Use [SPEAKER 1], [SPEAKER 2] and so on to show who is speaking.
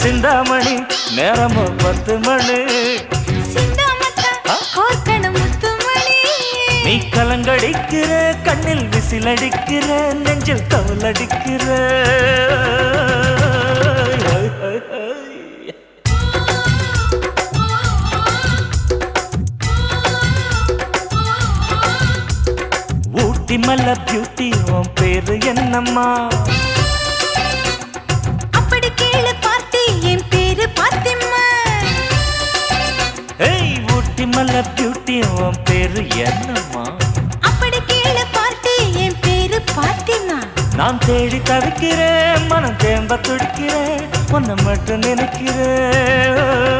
[SPEAKER 1] சிந்தாமணி நேரமோ 10 மணி நீ கலங்கடிக்கிற கண்ணில் விசிலடிக்கிற நெஞ்சில் தவளடிக்கிற ஊட்டி மல்ல பியூட்டி உன் பேரு என்னம்மா
[SPEAKER 2] அப்படி கேளு பார்த்தி என் பேரு பாத்திம்மா
[SPEAKER 1] ஏய் ஊட்டி மல்ல பியூட்டி உன் பேரு என்னம்மா
[SPEAKER 2] அப்படி கேளு பார்த்தி என் பேரு பாத்திம்மா
[SPEAKER 1] நான் தேடி தவிக்கிறேன் மனம் தேம்ப துடிக்கிறேன் உன்னை மட்டும் நினைக்கிறேன்